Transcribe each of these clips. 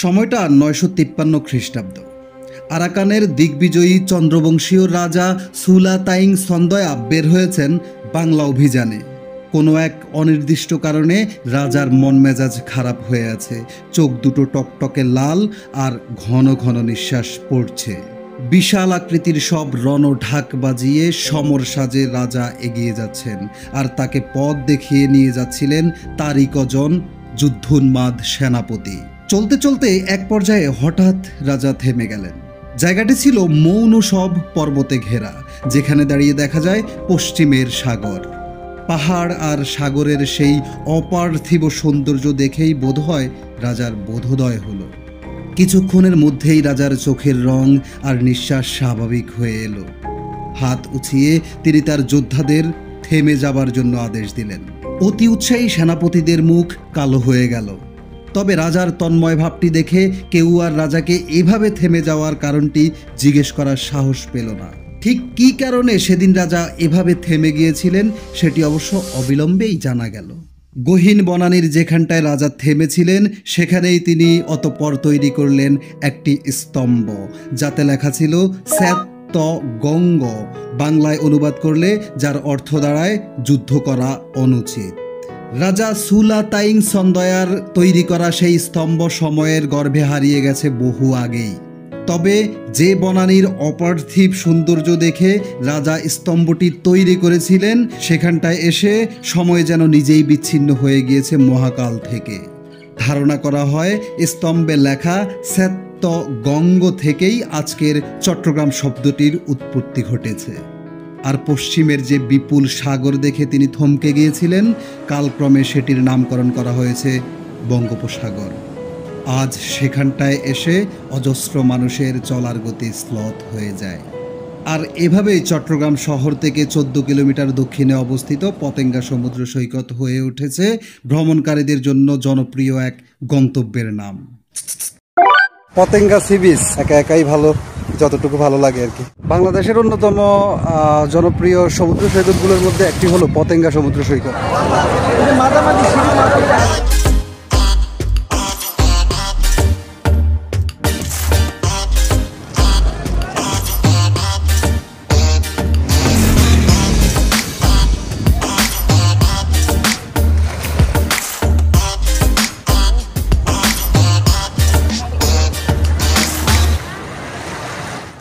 সময়টা ৯৫৩ খ্রিস্টাব্দ। আরাকানের দিগ্বিজয়ী চন্দ্রবংশীয় রাজা সুলাতাইং সন্দয়া বের হয়েছেন বাংলা অভিযানে। কোনো এক অনির্দিষ্ট কারণে রাজার মন মেজাজ খারাপ হয়ে আছে, চোখ দুটো টকটকে লাল আর ঘন ঘন নিঃশ্বাস পড়ছে। বিশাল আকৃতির সব রণঢাক বাজিয়ে সমর সাজে রাজা এগিয়ে যাচ্ছেন, আর তাকে পথ দেখিয়ে নিয়ে যাচ্ছিলেন তারই কজন যুদ্ধোন্মাদ সেনাপতি। চলতে চলতে এক পর্যায়ে হঠাৎ রাজা থেমে গেলেন। জায়গাটি ছিল মৌন সব পর্বতে ঘেরা, যেখানে দাঁড়িয়ে দেখা যায় পশ্চিমের সাগর। পাহাড় আর সাগরের সেই অপার্থিব সৌন্দর্য দেখেই বোধহয় রাজার বোধোদয় হলো। কিছুক্ষণের মধ্যেই রাজার চোখের রং আর নিঃশ্বাস স্বাভাবিক হয়ে এলো। হাত উঁচিয়ে তিনি তার যোদ্ধাদের থেমে যাবার জন্য আদেশ দিলেন। অতি উৎসাহী সেনাপতিদের মুখ কালো হয়ে গেল। তবে রাজার তন্ময় ভাবটি দেখে কেউ আর রাজাকে এভাবে থেমে যাওয়ার কারণটি জিজ্ঞেস করার সাহস পেল না। ঠিক কী কারণে সেদিন রাজা এভাবে থেমে গিয়েছিলেন সেটি অবশ্য অবিলম্বেই জানা গেল। গহীন বনানীর যেখানটায় রাজা থেমেছিলেন সেখানেই তিনি অতঃপর তৈরি করলেন একটি স্তম্ভ, যাতে লেখা ছিল স্যাত গঙ্গ, বাংলায় অনুবাদ করলে যার অর্থ দাঁড়ায় যুদ্ধ করা অনুচিত। রাজা সুলাতাইং সন্দয়ার তৈরি করা সেই স্তম্ভ সময়ের গর্ভে হারিয়ে গেছে বহু আগেই। তবে যে বনানীর অপার্থিব সৌন্দর্য দেখে রাজা স্তম্ভটি তৈরি করেছিলেন, সেখানটায় এসে সময় যেন নিজেই বিচ্ছিন্ন হয়ে গিয়েছে মহাকাল থেকে। ধারণা করা হয় স্তম্ভে লেখা স্যাত গঙ্গ থেকেই আজকের চট্টগ্রাম শব্দটির উৎপত্তি ঘটেছে। আর পশ্চিমের যে বিপুল সাগর দেখে তিনি থমকে গিয়েছিলেন, কালক্রমে সেটির নামকরণ করা হয়েছে বঙ্গোপসাগর। আজ সেখানটায় এসে অজস্র মানুষের চলার গতি শ্লথ হয়ে যায়। আর এভাবেই চট্টগ্রাম শহর থেকে ১৪ কিলোমিটার দক্ষিণে অবস্থিত পতেঙ্গা সমুদ্র সৈকত হয়ে উঠেছে ভ্রমণকারীদের জন্য জনপ্রিয় এক গন্তব্যের নাম। পতেঙ্গা সি বিচ একা একাই ভালো, যতটুকু ভালো লাগে আর কি। বাংলাদেশের অন্যতম জনপ্রিয় সমুদ্র সৈকতগুলোর মধ্যে একটি হলো পতেঙ্গা সমুদ্র সৈকত।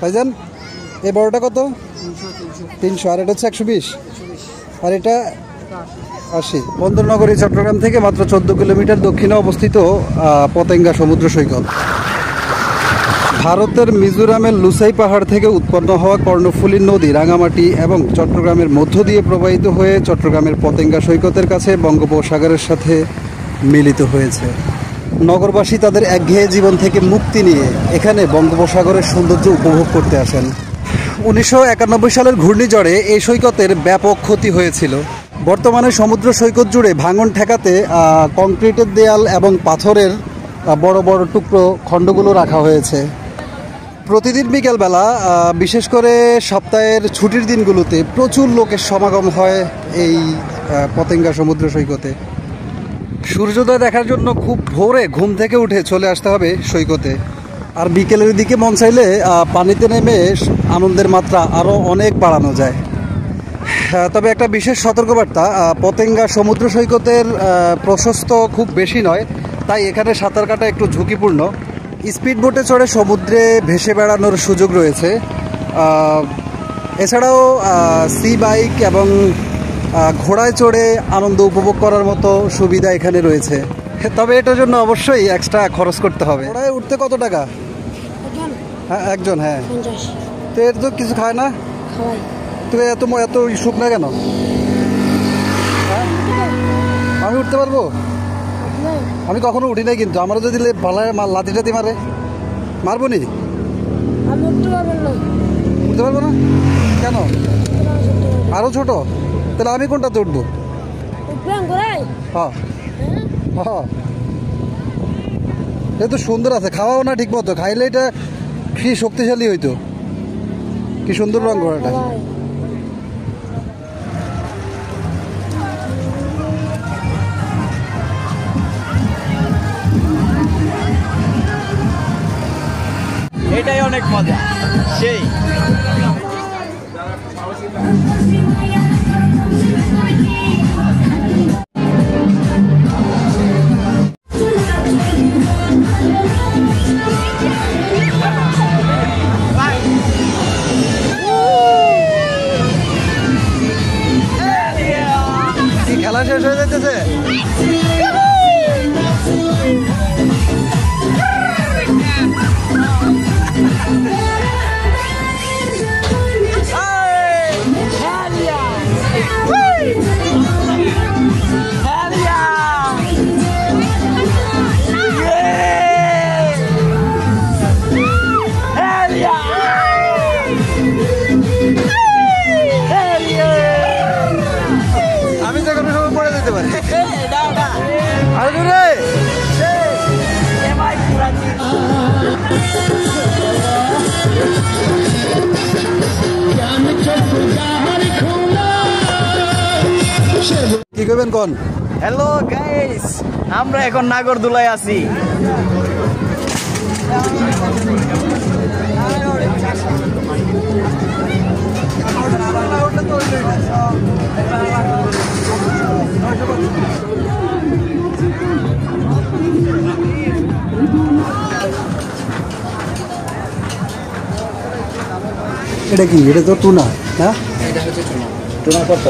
ভাইজান, এই বড়টা কত? ৩০০। আর এটা হচ্ছে ১২০, আর এটা ৮০। বন্দরনগরী চট্টগ্রাম থেকে মাত্র ১৪ কিলোমিটার দক্ষিণে অবস্থিত পতেঙ্গা সমুদ্র সৈকত। ভারতের মিজোরামের লুসাই পাহাড় থেকে উৎপন্ন হওয়া কর্ণফুলী নদী রাঙামাটি এবং চট্টগ্রামের মধ্য দিয়ে প্রবাহিত হয়ে চট্টগ্রামের পতেঙ্গা সৈকতের কাছে বঙ্গোপসাগরের সাথে মিলিত হয়েছে। নগরবাসী তাদের একঘেয়ে জীবন থেকে মুক্তি নিয়ে এখানে বঙ্গোপসাগরের সৌন্দর্য উপভোগ করতে আসেন। ১৯৯১ সালের ঘূর্ণিঝড়ে এই সৈকতের ব্যাপক ক্ষতি হয়েছিল। বর্তমানে সমুদ্র সৈকত জুড়ে ভাঙন ঠেকাতে কংক্রিটের দেয়াল এবং পাথরের বড় বড় টুকরো খণ্ডগুলো রাখা হয়েছে। প্রতিদিন বিকেলবেলা, বিশেষ করে সপ্তাহের ছুটির দিনগুলোতে প্রচুর লোকের সমাগম হয় এই পতেঙ্গা সমুদ্র সৈকতে। সূর্যোদয় দেখার জন্য খুব ভোরে ঘুম থেকে উঠে চলে আসতে হবে সৈকতে। আর বিকেলের দিকে মন চাইলে পানিতে নেমে আনন্দের মাত্রা আরও অনেক বাড়ানো যায়। তবে একটা বিশেষ সতর্কবার্তা, পতেঙ্গা সমুদ্র সৈকতের প্রশস্ত খুব বেশি নয়, তাই এখানে সাঁতার কাটা একটু ঝুঁকিপূর্ণ। স্পিড বোটে চড়ে সমুদ্রে ভেসে বেড়ানোর সুযোগ রয়েছে। এছাড়াও সি বাইক এবং ঘোড়ায় চড়ে আনন্দ উপভোগ করার মতো সুবিধা এখানে রয়েছে। তবে এটার জন্য অবশ্যই এক্সট্রা খরচ করতে হবে। ঘোড়ায় উঠতে কত টাকা? হ্যাঁ, একজন। হ্যাঁ, তো এর তো কিছু খায় না? তুমি এত শুকনা কেন? আমি উঠতে পারবো? আমি কখনো উঠি নাই, কিন্তু আমারও যদি পালায় লাথি টাতি মারবো নি? উঠতে পারবো না কেন? আরো ছোট? তাহলে আমি কোনটাতে উঠবো? হ্যাঁ হ্যাঁ, এটা তো সুন্দর আছে, খাওয়াও না ঠিক মতো, খাইলে এটা কি শক্তিশালী হইতো। কি সুন্দর রঙ ঘোড়াটা। এটাই অনেক মজা সেই। খেলা শেষ হয়ে যাইতেছে। আমি যে কোনো সময় পড়ে যেতে পারি। আরে দূরে কি করবেন কোন? হ্যালো গাইস, আমরা এখন নাগরদোলায় আছি। এটা কি? এটা তো টুনা না? এটা হচ্ছে টুনা। টুনা কত?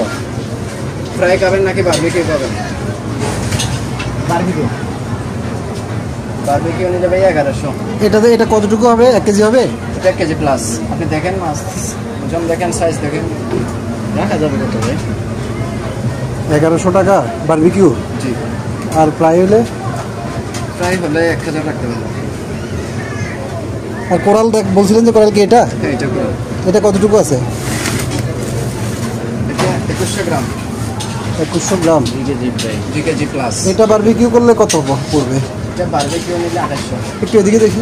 ফ্রাই খাবেন নাকি বারবিকিউ খাবেন? বারবিকিউ। বারবিকিউ নিলে ভাই 1100। এটাতে এটা কতটুকু হবে? 1 কেজি হবে? এটা 1 কেজি প্লাস। আপনি দেখেন মাছ, ওজন দেখেন, সাইজ দেখেন, রাখা যাবে কত ভাই? 1100 টাকা বারবিকিউ। জি। আর ফ্রাই হলে? ফ্রাই হলে 1000 রাখতে পারবেন। আর কোরাল দেখ বলছিলেন যে কোরাল কি এটা? হ্যাঁ, এটা কোরাল। এটা কতটুকু আছে? এটা 2100 গ্রাম। 2100 গ্রাম। 2 কেজি প্লাস। এটা বারবিকিউ করলে কত পড়বে? এটা বারবিকিউ নিলে 2800। একটু এদিকে দেখি।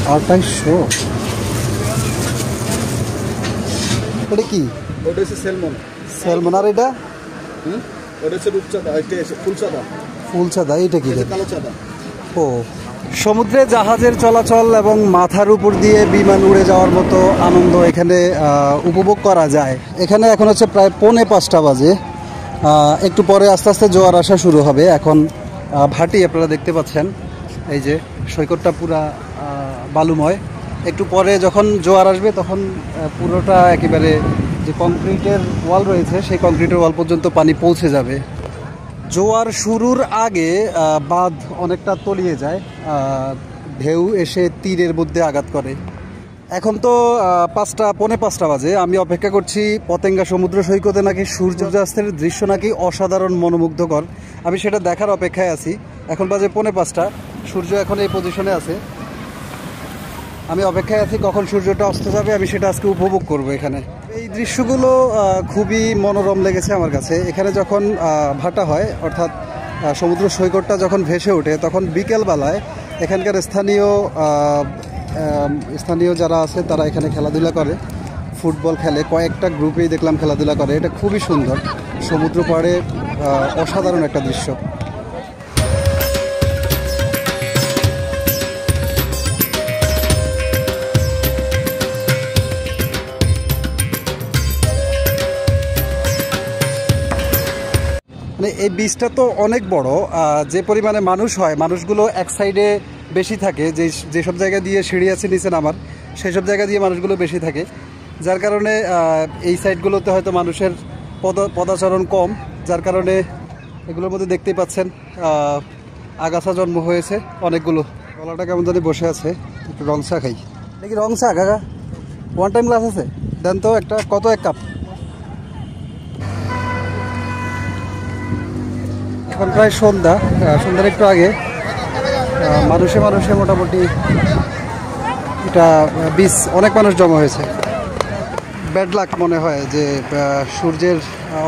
2800। এটা কি? ওটা হচ্ছে সেলমন। স্যালমন। আর এটা? ওটা হচ্ছে রূপচাঁদা, এটা ফুলচাঁদা। ফুলচাঁদা। এটা কি? কালো চাঁদা। ও, সমুদ্রে জাহাজের চলাচল এবং মাথার উপর দিয়ে বিমান উড়ে যাওয়ার মতো আনন্দ এখানে উপভোগ করা যায়। এখানে এখন হচ্ছে প্রায় 4:45 বাজে। একটু পরে আস্তে আস্তে জোয়ার আসা শুরু হবে। এখন ভাটি আপনারা দেখতে পাচ্ছেন, এই যে সৈকতটা পুরা বালুময়। একটু পরে যখন জোয়ার আসবে তখন পুরোটা একেবারে যে কংক্রিটের ওয়াল রয়েছে সেই কংক্রিটের ওয়াল পর্যন্ত পানি পৌঁছে যাবে। জোয়ার শুরুর আগে বাঁধ অনেকটা তলিয়ে যায়, ঢেউ এসে তীরের মধ্যে আঘাত করে। এখন তো 5:45 বাজে। আমি অপেক্ষা করছি পতেঙ্গা সমুদ্র সৈকতে নাকি সূর্যাস্তের দৃশ্য নাকি অসাধারণ মনোমুগ্ধকর। আমি সেটা দেখার অপেক্ষায় আছি। এখন বাজে 4:45, সূর্য এখন এই পজিশনে আছে। আমি অপেক্ষায় আছি কখন সূর্যটা অস্ত যাবে, আমি সেটা আজকে উপভোগ করব এখানে। এই দৃশ্যগুলো খুবই মনোরম লেগেছে আমার কাছে। এখানে যখন ভাটা হয়, অর্থাৎ সমুদ্র সৈকতটা যখন ভেসে ওঠে, তখন বিকেলবেলায় এখানকার স্থানীয় যারা আছে তারা এখানে খেলাধুলা করে, ফুটবল খেলে। কয়েকটা গ্রুপেই দেখলাম খেলাধুলা করে। এটা খুবই সুন্দর। সমুদ্র পাড়ে অসাধারণ একটা দৃশ্য। মানে এই বীজটা তো অনেক বড়। যে পরিমাণে মানুষ হয়, মানুষগুলো এক সাইডে বেশি থাকে। যেসব জায়গা দিয়ে সিঁড়ি আছে নিচে নামার, সেই সব জায়গা দিয়ে মানুষগুলো বেশি থাকে, যার কারণে এই সাইডগুলোতে হয়তো মানুষের পদাচরণ কম। যার কারণে এগুলোর মধ্যে দেখতেই পাচ্ছেন আগাছা জন্ম হয়েছে অনেকগুলো। গলাটা কেমন জানি বসে আছে, একটু রং চা খাই। দেখি রং চা কাকা, 1 টাইম গ্লাস আছে? দেন তো একটা। কত 1 কাপ? এখন প্রায় সন্ধ্যা, সন্ধ্যার একটু আগে। মানুষে মোটামুটি এটা বিচ, অনেক মানুষ জমা হয়েছে। ব্যাড লাক মনে হয় যে সূর্যের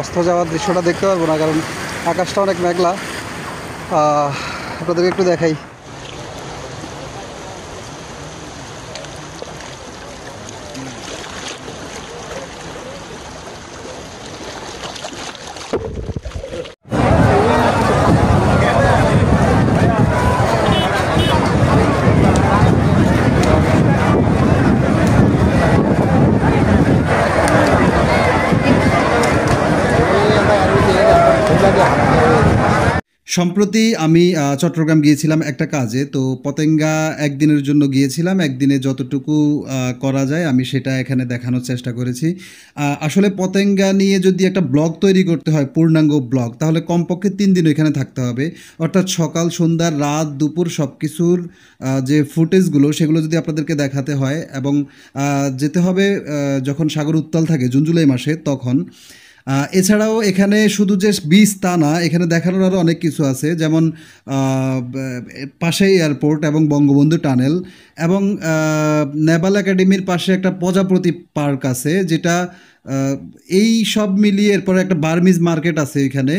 অস্ত যাওয়ার দৃশ্যটা দেখতে পারবো না, কারণ আকাশটা অনেক মেঘলা। আপনাদেরকে একটু দেখাই। সম্প্রতি আমি চট্টগ্রাম গিয়েছিলাম একটা কাজে। তো পতেঙ্গা একদিনের জন্য গিয়েছিলাম। একদিনে যতটুকু করা যায় আমি সেটা এখানে দেখানোর চেষ্টা করেছি। আসলে পতেঙ্গা নিয়ে যদি একটা ব্লগ তৈরি করতে হয়, পূর্ণাঙ্গ ব্লগ, তাহলে কমপক্ষে 3 দিন ওইখানে থাকতে হবে। অর্থাৎ সকাল, সন্ধ্যা, রাত, দুপুর সব কিছুর যে ফুটেজগুলো সেগুলো যদি আপনাদেরকে দেখাতে হয় এবং যেতে হবে যখন সাগর উত্তাল থাকে জুন জুলাই মাসে তখন। এছাড়াও এখানে শুধু যে বীচ তা না, এখানে দেখানোর আরও অনেক কিছু আছে, যেমন পাশেই এয়ারপোর্ট এবং বঙ্গবন্ধু টানেল এবং নেভাল একাডেমির পাশে একটা প্রজাপতি পার্ক আছে, যেটা এই সব মিলিয়ে এরপরে একটা বার্মিজ মার্কেট আছে এখানে।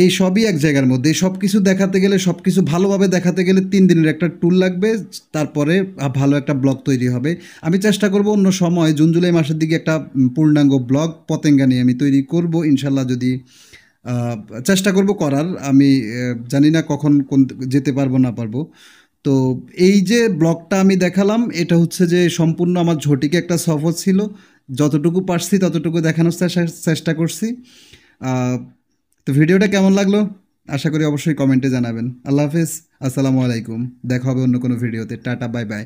এই সবই এক জায়গার মধ্যে। এই সব কিছু দেখাতে গেলে, সব কিছু ভালোভাবে দেখাতে গেলে 3 দিনের একটা ট্যুর লাগবে, তারপরে ভালো একটা ব্লগ তৈরি হবে। আমি চেষ্টা করব অন্য সময় জুন জুলাই মাসের দিকে একটা পূর্ণাঙ্গ ব্লগ পতেঙ্গা নিয়ে আমি তৈরি করব ইনশাল্লাহ। যদি চেষ্টা করব করার, আমি জানি না কখন কোন যেতে পারবো না পারবো। তো এই যে ব্লগটা আমি দেখালাম, এটা হচ্ছে যে সম্পূর্ণ আমার ঝটিকে একটা সফর ছিল। যতটুকু পারছি ততটুকু দেখানোর চেষ্টা করছি। তো ভিডিওটা কেমন লাগলো আশা করি অবশ্যই কমেন্টে জানাবেন। আল্লাহ হাফেজ, আসসালামু আলাইকুম। দেখা হবে অন্য কোনো ভিডিওতে। Tata, bye bye.